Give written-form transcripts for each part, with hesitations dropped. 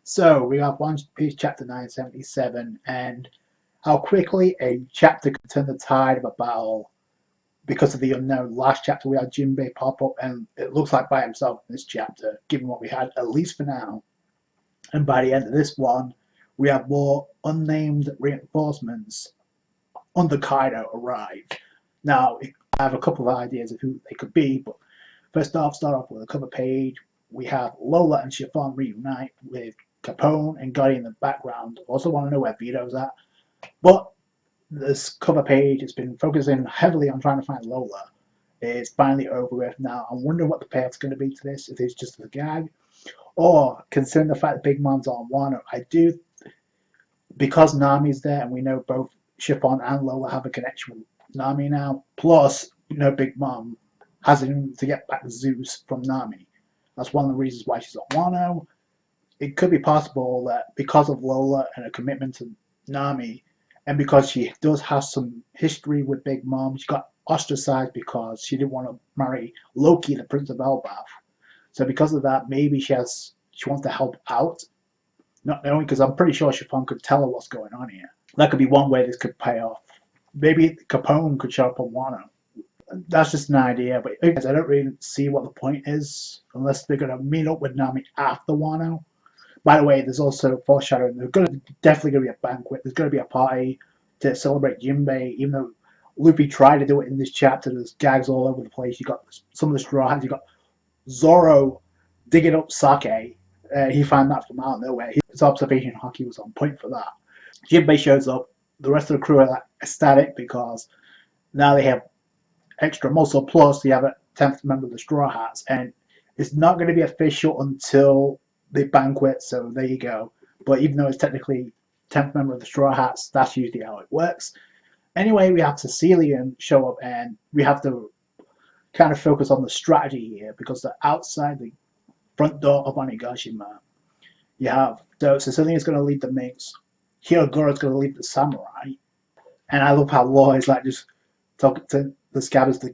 So we have One Piece chapter 977, and how quickly a chapter could turn the tide of a battle because of the unknown. Last chapter we had Jinbei pop up, and it looks like by himself in this chapter, given what we had, at least for now. And by the end of this one, we have more unnamed reinforcements under Kaido arrive. Now, I have a couple of ideas of who they could be, but first off, start off with a cover page. We have Lola and Chiffon reunite with Capone and Gotti in the background. Also want to know where Vito's at. But this cover page has been focusing heavily on trying to find Lola. It's finally over with now. I'm wondering what the payoff's going to be to this, if it's just a gag. Or, considering the fact that Big Mom's on Wano, I do, because Nami's there and we know both Chiffon and Lola have a connection with Nami now, plus, Big Mom has him to get back Zeus from Nami. That's one of the reasons why she's on Wano. It could be possible that because of Lola and her commitment to Nami, and because she does have some history with Big Mom, she got ostracized because she didn't want to marry Loki, the Prince of Elbaf. So because of that, maybe she wants to help out. Not knowing, because I'm pretty sure Chiffon could tell her what's going on here. That could be one way this could pay off. Maybe Capone could show up on Wano. That's just an idea, but I don't really see what the point is unless they're going to meet up with Nami after Wano. By the way, there's also foreshadowing. There's definitely going to be a banquet. There's going to be a party to celebrate Jinbei, even though Luffy tried to do it in this chapter. There's gags all over the place. You got some of the Straw Hats. You got Zoro digging up sake. He found that from out of nowhere. His observation hockey was on point for that. Jinbei shows up. The rest of the crew are ecstatic because now they have extra muscle. Plus, they have a 10th member of the Straw Hats, and it's not going to be official until the banquet. So there you go. But even though it's technically 10th member of the Straw Hats, that's usually how it works. Anyway, we have Cecilian show up, and we have to kind of focus on the strategy here because they're outside the front door of Onigashima. You have, so Cecilian's going to lead the Minx, Hyogura's going to lead the Samurai, and I love how Law is just talking to the Scabbards to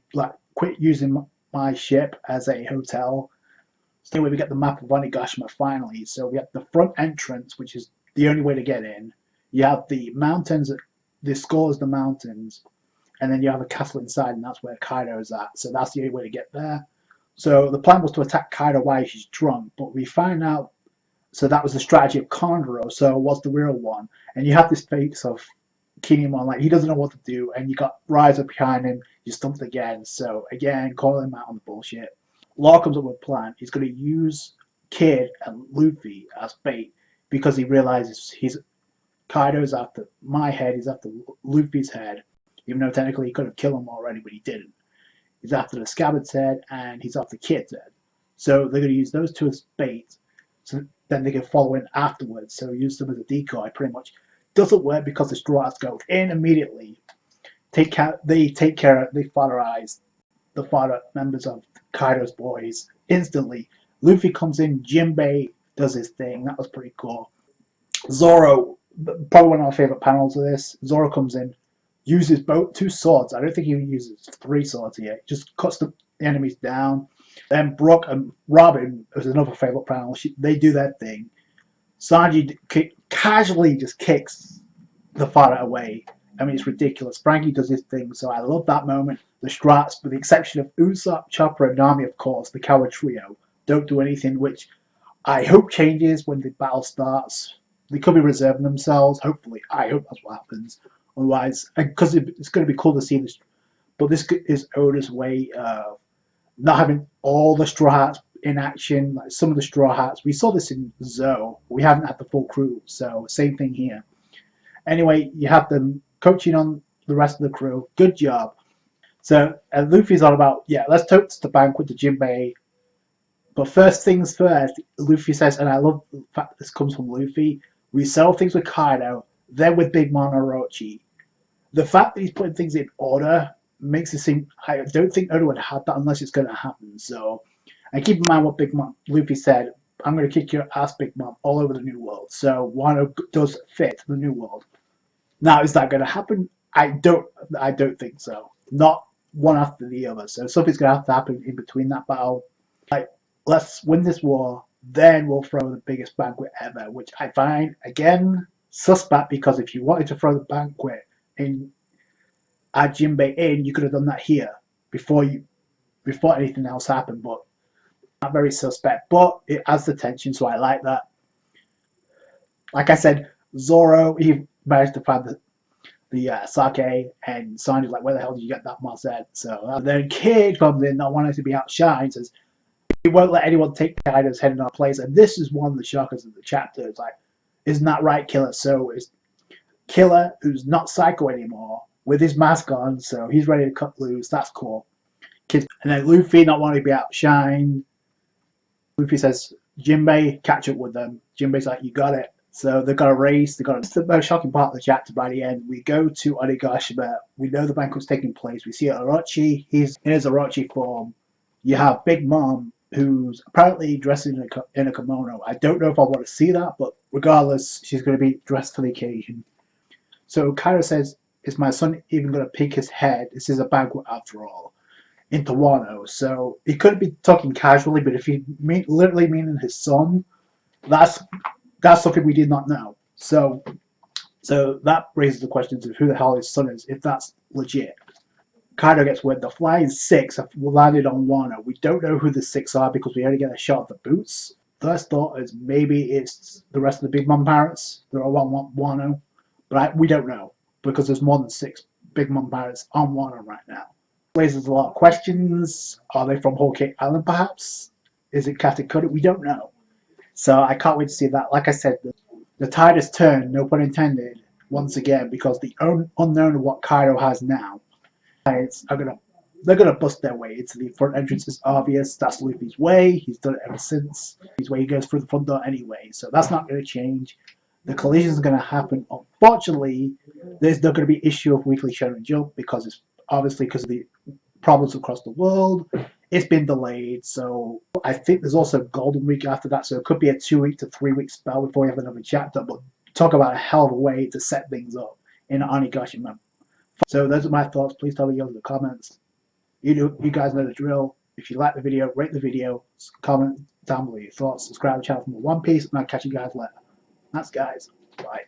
quit using my ship as a hotel. So anyway, we get the map of Onigashima finally. So we have the front entrance, which is the only way to get in. You have the mountains, the scores the mountains, and then you have a castle inside, and that's where Kaido is at. So that's the only way to get there. So the plan was to attack Kaido while she's drunk, but we find out, so that was the strategy of Kondoro, so what's the real one? And you have this face of Kinemon, he doesn't know what to do, and you got Rise up behind him, you stumped again, so again, calling him out on the bullshit. Law comes up with a plan. He's going to use Kid and Luffy as bait because he realizes Kaido's after my head, he's after Luffy's head, even though technically he could have killed him already, but he didn't. He's after the Scabbard's head, and he's after Kid's head. So they're going to use those two as bait, so then they can follow in afterwards. So use them as a decoy, pretty much. Doesn't work because the Straw Hats go in immediately. They fatherize the father members of Kaido's boys instantly. Luffy comes in, Jinbei does his thing. That was pretty cool. Zoro, probably one of my favorite panels of this. Zoro comes in, uses both two swords. I don't think he uses three swords here. Just cuts the enemies down. Then Brook and Robin is another favorite panel. They do their thing. Sanji casually just kicks the father away. I mean, it's ridiculous. Frankie does his thing, so I love that moment. The Strats, with the exception of Usopp, Chopper, and Nami, of course, the coward trio, don't do anything, which I hope changes when the battle starts. They could be reserving themselves, hopefully. I hope that's what happens. Otherwise, because it's going to be cool to see this, but this is Oda's way of not having all the Straw Hats in action, like some of the Straw Hats. We saw this in Zoe. We haven't had the full crew, so same thing here. Anyway, you have them coaching on the rest of the crew. Good job. So Luffy's all about, let's toast the banquet to Jinbei. But first things first, Luffy says, and I love the fact this comes from Luffy, we settle things with Kaido, then with Big Mom and Orochi. The fact that he's putting things in order makes it seem, I don't think Oda would have that unless it's going to happen. So, and keep in mind what Big Mom, Luffy said, I'm going to kick your ass, Big Mom, all over the New World. So Wano does fit the New World. Now, is that going to happen? I don't think so. Not one after the other. So something's going to have to happen in between that battle. Let's win this war. then we'll throw the biggest banquet ever, which I find, again, suspect, because if you wanted to throw the banquet in, add Jinbei in, you could have done that here before anything else happened, but not very suspect. But it adds the tension, so I like that. Like I said, Zoro, he managed to find the sake, and Sanji's like, where the hell did you get that, Marcel? So then Kid comes in, not wanting to be outshined, says, he won't let anyone take Kaido's head in our place. And this is one of the shockers of the chapter. It's like, isn't that right, Killer? So it's Killer, who's not Psycho anymore, with his mask on, so he's ready to cut loose. That's cool. Kid, and then Luffy not wanting to be outshined. Luffy says, Jinbei, catch up with them. Jinbei's like, you got it. So they've got a race. It's the most shocking part of the chapter. By the end, we go to Onigashima. We know the banquet's taking place. We see Orochi. He's in his Orochi form. You have Big Mom, who's apparently dressed in a kimono. I don't know if I want to see that, but regardless, she's going to be dressed for the occasion. So Kaido says, is my son even going to pick his head? This is a banquet after all. Into Wano. So he could be talking casually, but if he literally meaning his son, that's something we did not know. So that raises the question of who the hell his son is, if that's legit. Kaido gets word the Flying Six have landed on Wano. We don't know who the six are because we only get a shot of the boots. First thought is maybe it's the rest of the Big Mom pirates that are on Wano, but we don't know because there's more than 6 Big Mom pirates on Wano right now. Raises a lot of questions. Are they from Whole Cake Island perhaps? Is it Katakuri? We don't know. So I can't wait to see that. Like I said, the tide has turned, no pun intended, once again, because the unknown of what Kaido has now, they're gonna bust their way into the front entrance. Is obvious. That's Luffy's way. He's done it ever since. His way, he goes through the front door anyway, so that's not going to change. The collision is going to happen. Unfortunately, there's not going to be issue of Weekly Shonen Jump because it's obviously because of the problems across the world. It's been delayed, so I think there's also Golden Week after that, so it could be a 2-week to 3-week spell before we have another chapter. But talk about a hell of a way to set things up in Onigashima. So those are my thoughts. Please tell me in the comments. You guys know the drill. If you like the video, rate the video, comment down below your thoughts, subscribe to the channel for more One Piece, and I'll catch you guys later. That's guys. Bye.